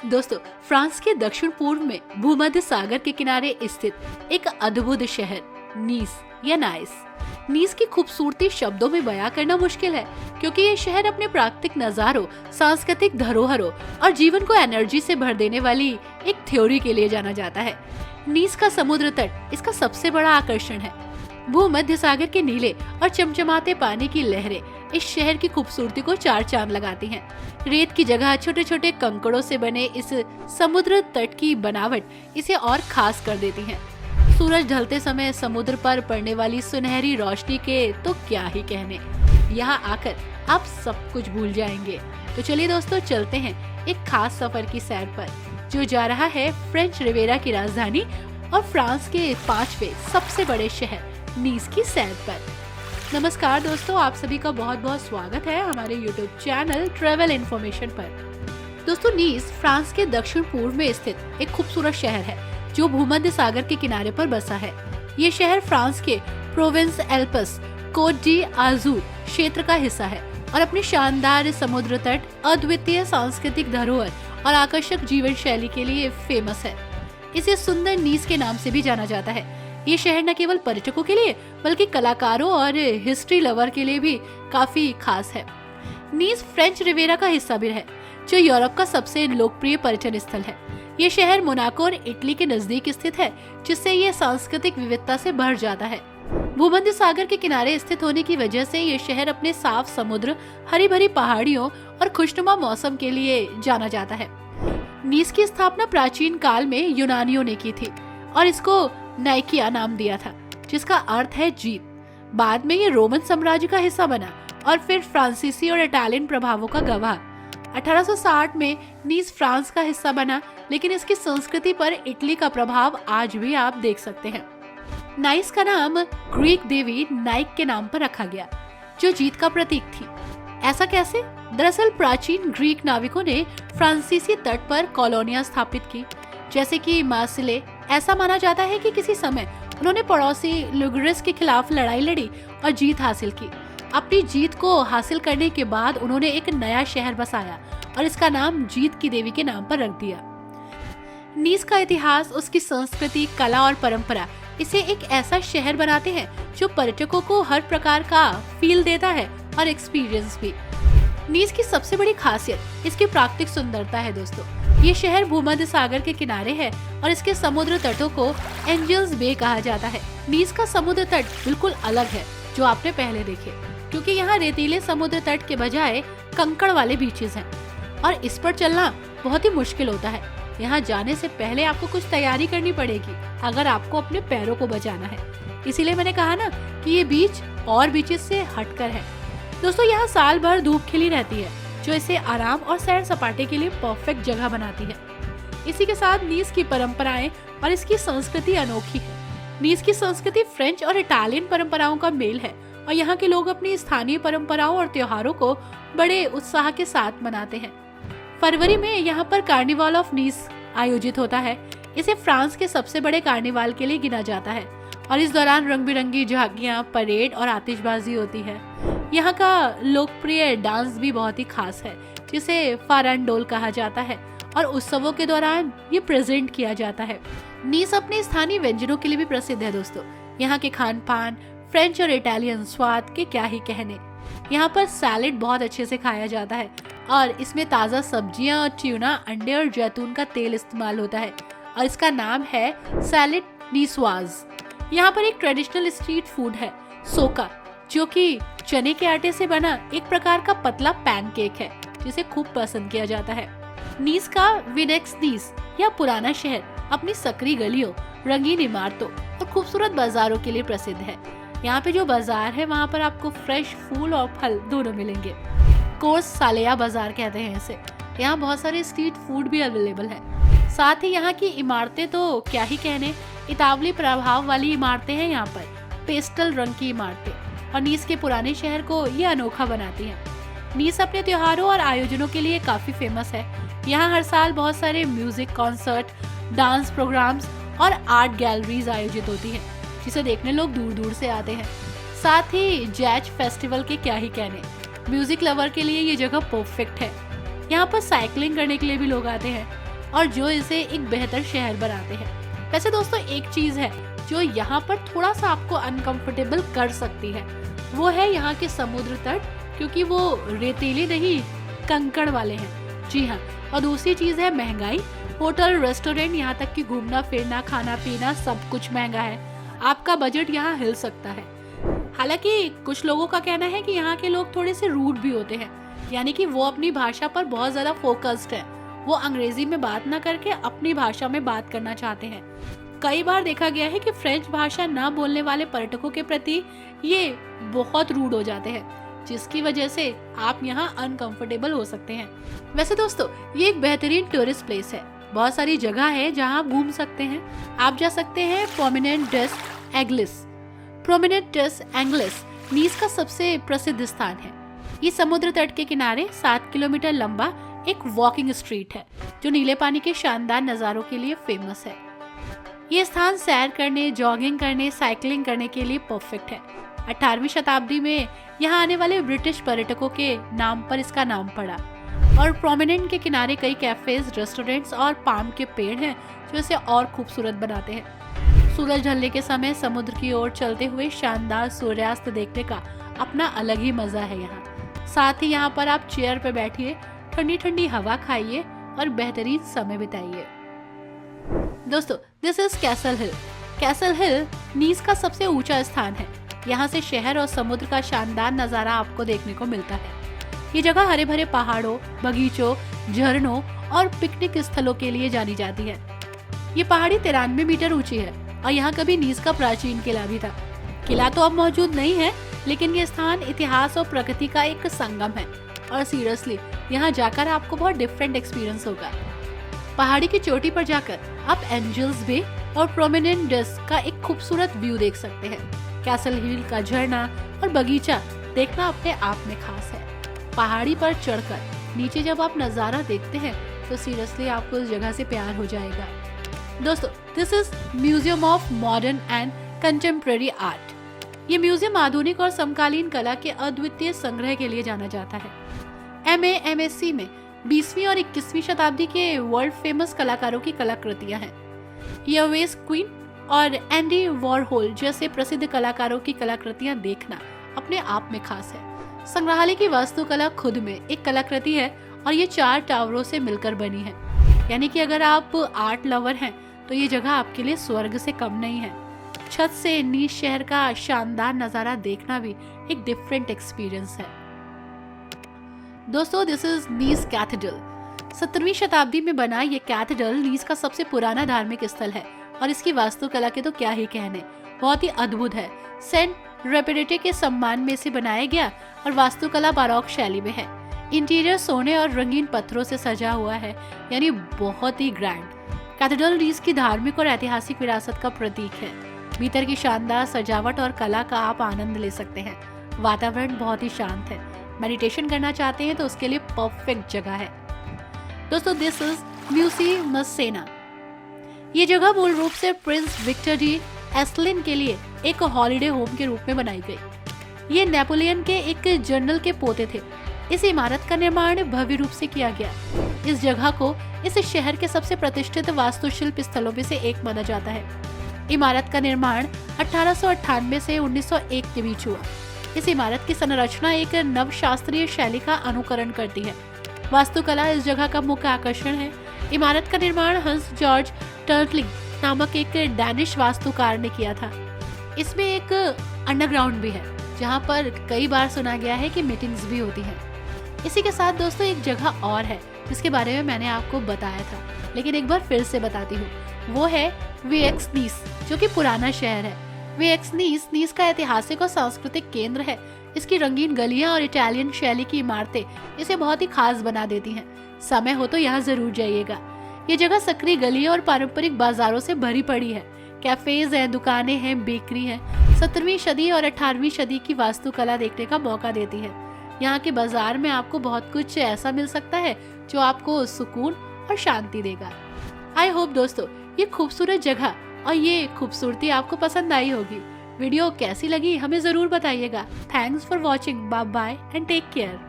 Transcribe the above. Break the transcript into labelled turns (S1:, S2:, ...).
S1: दोस्तों, फ्रांस के दक्षिण पूर्व में भूमध्य सागर के किनारे स्थित एक अद्भुत शहर नीस या नाइस। नीस की खूबसूरती शब्दों में बयां करना मुश्किल है, क्योंकि ये शहर अपने प्राकृतिक नजारों, सांस्कृतिक धरोहरों और जीवन को एनर्जी से भर देने वाली एक थ्योरी के लिए जाना जाता है। नीस का समुद्र तट इसका सबसे बड़ा आकर्षण है। भूमध्य सागर के नीले और चमचमाते पानी की लहरें इस शहर की खूबसूरती को चार चांद लगाती हैं। रेत की जगह छोटे छोटे कंकड़ों से बने इस समुद्र तट की बनावट इसे और खास कर देती है। सूरज ढलते समय समुद्र पर पड़ने वाली सुनहरी रोशनी के तो क्या ही कहने। यहाँ आकर आप सब कुछ भूल जाएंगे। तो चलिए दोस्तों, चलते हैं एक खास सफर की सैर पर, जो जा रहा है फ्रेंच रिवेरा की राजधानी और फ्रांस के 5वें सबसे बड़े शहर नीस की सैर पर। नमस्कार दोस्तों, आप सभी का बहुत बहुत स्वागत है हमारे YouTube चैनल ट्रेवल इन्फॉर्मेशन पर। दोस्तों, नीस फ्रांस के दक्षिण पूर्व में स्थित एक खूबसूरत शहर है जो भूमध्य सागर के किनारे पर बसा है। ये शहर फ्रांस के Provence Alpes Cote d'Azur क्षेत्र का हिस्सा है और अपने शानदार समुद्र तट, अद्वितीय सांस्कृतिक धरोहर और आकर्षक जीवन शैली के लिए फेमस है। इसे सुंदर नीस के नाम से भी जाना जाता है। ये शहर न केवल पर्यटकों के लिए बल्कि कलाकारों और हिस्ट्री लवर के लिए भी काफी खास है। नीस फ्रेंच रिवेरा का हिस्सा भी है, जो यूरोप का सबसे लोकप्रिय पर्यटन स्थल है। ये शहर मोनाको और इटली के नजदीक स्थित है, जिससे ये सांस्कृतिक विविधता से भर जाता है। भूमध्य सागर के किनारे स्थित होने की वजह से ये शहर अपने साफ समुद्र, हरी भरी पहाड़ियों और खुशनुमा मौसम के लिए जाना जाता है। नीस की स्थापना प्राचीन काल में यूनानियों ने की थी और इसको नाइकिया नाम दिया था, जिसका अर्थ है जीत। बाद में ये रोमन साम्राज्य का हिस्सा बना और फिर फ्रांसीसी और इटालियन प्रभावों का गवाह। 1860 में नीस फ्रांस का हिस्सा बना, लेकिन इसकी संस्कृति पर इटली का प्रभाव आज भी आप देख सकते हैं। नाइस का नाम ग्रीक देवी नाइक के नाम पर रखा गया, जो जीत का प्रतीक थी। ऐसा कैसे? दरअसल प्राचीन ग्रीक नाविकों ने फ्रांसीसी तट पर कॉलोनियां स्थापित की, जैसे कि मार्सिले। ऐसा माना जाता है कि किसी समय उन्होंने पड़ोसी लुगरिस के खिलाफ लड़ाई लड़ी और जीत हासिल की। अपनी जीत को हासिल करने के बाद उन्होंने एक नया शहर बसाया और इसका नाम जीत की देवी के नाम पर रख दिया। नीस का इतिहास, उसकी संस्कृति, कला और परंपरा इसे एक ऐसा शहर बनाते हैं जो पर्यटकों को हर प्रकार का फील देता है और एक्सपीरियंस भी। नीस की सबसे बड़ी खासियत इसकी प्राकृतिक सुंदरता है दोस्तों। ये शहर भूमध्य सागर के किनारे है और इसके समुद्र तटों को एंजल्स बे कहा जाता है। नीस का समुद्र तट बिल्कुल अलग है जो आपने पहले देखे, क्योंकि यहाँ रेतीले समुद्र तट के बजाय कंकड़ वाले बीचेस हैं और इस पर चलना बहुत ही मुश्किल होता है। यहाँ जाने से पहले आपको कुछ तैयारी करनी पड़ेगी अगर आपको अपने पैरों को बचाना है। इसीलिए मैंने कहा ना कि ये बीच और बीचेस से हटकर है। दोस्तों, यहाँ साल भर धूप खिली रहती है, जो इसे आराम और सैर सपाटे के लिए परफेक्ट जगह बनाती है। इसी के साथ नीस की परंपराएं और इसकी संस्कृति अनोखी है। नीस की संस्कृति फ्रेंच और इटालियन परंपराओं का मेल है और यहाँ के लोग अपनी स्थानीय परंपराओं और त्योहारों को बड़े उत्साह के साथ मनाते हैं। फरवरी में यहाँ पर कार्निवाल ऑफ नीस आयोजित होता है। इसे फ्रांस के सबसे बड़े कार्निवाल के लिए गिना जाता है और इस दौरान रंग बिरंगी झांकियां, परेड और आतिशबाजी होती है। यहाँ का लोकप्रिय डांस भी बहुत ही खास है, जिसे फारांडोल कहा जाता है और उत्सवों के दौरान ये प्रेजेंट किया जाता है। नीस अपने स्थानीय व्यंजनों के लिए भी प्रसिद्ध है दोस्तों। यहाँ के खान पान, फ्रेंच और इटालियन स्वाद के क्या ही कहने। यहाँ पर सैलेड बहुत अच्छे से खाया जाता है और इसमें ताज़ा सब्जियां, ट्यूना, अंडे और जैतून का तेल इस्तेमाल होता है और इसका नाम है सैलेड नीसवाज। यहाँ पर एक ट्रेडिशनल स्ट्रीट फूड है सोका, जो कि चने के आटे से बना एक प्रकार का पतला पैनकेक है, जिसे खूब पसंद किया जाता है। नीस का विनेक्स नीस या पुराना शहर अपनी सकरी गलियों, रंगीन इमारतों और खूबसूरत बाजारों के लिए प्रसिद्ध है। यहाँ पे जो बाजार है वहाँ पर आपको फ्रेश फूल और फल दोनों मिलेंगे। कोर्स सालेया बाजार कहते हैं इसे। यहाँ बहुत सारे स्ट्रीट फूड भी अवेलेबल है। साथ ही यहाँ की इमारतें तो क्या ही कहने, इतावली प्रभाव वाली इमारतें हैं यहाँ पर, पेस्टल रंग की इमारतें, और नीस के पुराने शहर को ये अनोखा बनाती हैं। नीस अपने त्योहारों और आयोजनों के लिए काफी फेमस है। यहाँ हर साल बहुत सारे म्यूजिक कॉन्सर्ट, डांस प्रोग्राम्स और आर्ट गैलरीज आयोजित होती हैं, जिसे देखने लोग दूर दूर से आते हैं। साथ ही जैज फेस्टिवल के क्या ही कहने, म्यूजिक लवर के लिए ये जगह परफेक्ट है। यहाँ पर साइकिलिंग करने के लिए भी लोग आते हैं। और जो इसे एक बेहतर शहर बनाते हैं। वैसे दोस्तों एक चीज है जो यहाँ पर थोड़ा सा आपको अनकंफर्टेबल कर सकती है, वो है यहाँ के समुद्र तट, क्योंकि वो रेतीले नहीं कंकड़ वाले हैं। जी हाँ, और दूसरी चीज है महंगाई। होटल, रेस्टोरेंट, यहाँ तक कि घूमना फिरना, खाना पीना सब कुछ महंगा है। आपका बजट यहाँ हिल सकता है। हालांकि कुछ लोगों का कहना है कि यहाँ के लोग थोड़े से रूड भी होते हैं, यानी कि वो अपनी भाषा पर बहुत ज्यादा फोकस्ड है। वो अंग्रेजी में बात ना करके अपनी भाषा में बात करना चाहते हैं। कई बार देखा गया है कि फ्रेंच भाषा ना बोलने वाले पर्यटकों के प्रति ये बहुत रूड हो जाते हैं, जिसकी वजह से आप यहाँ अनकंफर्टेबल हो सकते हैं। वैसे दोस्तों ये एक बेहतरीन टूरिस्ट प्लेस है। बहुत सारी जगह है जहाँ आप घूम सकते हैं। आप जा सकते हैं प्रोमिनेंट डेस एंग्लिस। प्रोमिनेंट डेस एंग्लिस नीस का सबसे प्रसिद्ध स्थान है। ये समुद्र तट के किनारे 7 किलोमीटर लंबा एक वॉकिंग स्ट्रीट है जो नीले पानी के शानदार नजारों के लिए फेमस है। ये स्थान सैर करने, जॉगिंग करने, साइकिलिंग करने के लिए परफेक्ट है। 18वीं शताब्दी में यहाँ आने वाले ब्रिटिश पर्यटकों के नाम पर इसका नाम पड़ा और प्रोमिनेंट के किनारे कई कैफेज, रेस्टोरेंट्स और पाम के पेड़ हैं जो इसे और खूबसूरत बनाते हैं। सूरज ढलने के समय समुद्र की ओर चलते हुए शानदार सूर्यास्त देखने का अपना अलग ही मजा है यहाँ। साथ ही यहाँ पर आप चेयर पे बैठिए, ठंडी ठंडी हवा खाइए और बेहतरीन समय बिताइए। दोस्तों this is Castle Hill. Castle Hill Nice का सबसे ऊंचा स्थान है। यहाँ से शहर और समुद्र का शानदार नजारा आपको देखने को मिलता है। ये जगह हरे भरे पहाड़ों, बगीचों, झरनों और पिकनिक स्थलों के लिए जानी जाती है। ये पहाड़ी 93 मीटर ऊंची है और यहाँ कभी नीस का प्राचीन किला भी था। किला तो अब मौजूद नहीं है, लेकिन ये स्थान इतिहास और प्रकृति का एक संगम है और सीरियसली यहाँ जाकर आपको बहुत डिफरेंट एक्सपीरियंस होगा। पहाड़ी की चोटी पर जाकर आप एंजल्स बे और प्रोमिनेंट डेस का एक खूबसूरत व्यू देख सकते हैं। कैसल हिल का झरना और बगीचा देखना अपने आप में खास है। पहाड़ी पर चढ़कर नीचे जब आप नजारा देखते हैं तो सीरियसली आपको उस जगह से प्यार हो जाएगा। दोस्तों this is museum of modern and contemporary art. ये म्यूजियम आधुनिक और समकालीन कला के अद्वितीय संग्रह के लिए जाना जाता है। MAMSC में 20वीं और 21वीं शताब्दी के वर्ल्ड फेमस कलाकारों की कलाकृतियां हैं। यवेस क्वीन और एंडी वॉरहोल जैसे प्रसिद्ध कलाकारों की कलाकृतियां देखना अपने आप में खास है। संग्रहालय की वास्तुकला खुद में एक कलाकृति है और ये 4 टावरों से मिलकर बनी है, यानी कि अगर आप आर्ट लवर हैं तो ये जगह आपके लिए स्वर्ग से कम नहीं है। छत से नीस शहर का शानदार नजारा देखना भी एक डिफरेंट एक्सपीरियंस है। दोस्तों दिस इज नीस कैथेड्रल। 17वीं शताब्दी में बना ये कैथेड्रल नीस का सबसे पुराना धार्मिक स्थल है और इसकी वास्तुकला के तो क्या ही कहने, बहुत ही अद्भुत है। सेंट रेपेरेटे के सम्मान में इसे बनाया गया और वास्तुकला बारोक शैली में है। इंटीरियर सोने और रंगीन पत्थरों से सजा हुआ है, यानी बहुत ही ग्रैंड। कैथेड्रल नीस की धार्मिक और ऐतिहासिक विरासत का प्रतीक है। भीतर की शानदार सजावट और कला का आप आनंद ले सकते हैं। वातावरण बहुत ही शांत है। मेडिटेशन करना चाहते हैं तो उसके लिए परफेक्ट जगह है। दोस्तों दिस इज म्यूजियम मसेना। ये जगह मूल रूप से प्रिंस विक्टर डी एस्लिन के लिए एक हॉलिडे होम के रूप में बनाई गई। ये नेपोलियन के एक जनरल के पोते थे। इस इमारत का निर्माण भव्य रूप से किया गया। इस जगह को इस शहर के सबसे प्रतिष्ठित वास्तुशिल्प स्थलों में से एक माना जाता है। इमारत का निर्माण 1898 से 1901 के बीच हुआ। इस इमारत की संरचना एक नवशास्त्रीय शैली का अनुकरण करती है। वास्तुकला इस जगह का मुख्य आकर्षण है। इमारत का निर्माण हंस जॉर्ज टर्टलिंग नामक एक डैनिश वास्तुकार ने किया था। इसमें एक अंडरग्राउंड भी है जहां पर कई बार सुना गया है कि मीटिंग्स भी होती हैं। इसी के साथ दोस्तों एक जगह और है जिसके बारे में मैंने आपको बताया था, लेकिन एक बार फिर से बताती हूँ। वो है वेक्स नीस, जो कि पुराना शहर है। वेक्स नीस नीस का ऐतिहासिक और सांस्कृतिक केंद्र है। इसकी रंगीन गलियां और इटालियन शैली की इमारतें इसे बहुत ही खास बना देती हैं। समय हो तो यहाँ जरूर जाइएगा। ये जगह सक्रिय गलियों और पारंपरिक बाजारों से भरी पड़ी है। कैफेज हैं, दुकानें हैं, बेकरी है। 17वीं सदी और 18वीं सदी की वास्तुकला देखने का मौका देती है। यहाँ के बाजार में आपको बहुत कुछ ऐसा मिल सकता है जो आपको सुकून और शांति देगा। आई होप दोस्तों ये खूबसूरत जगह और ये खूबसूरती आपको पसंद आई होगी। वीडियो कैसी लगी हमें जरूर बताइएगा। Thanks for watching. Bye bye and take care.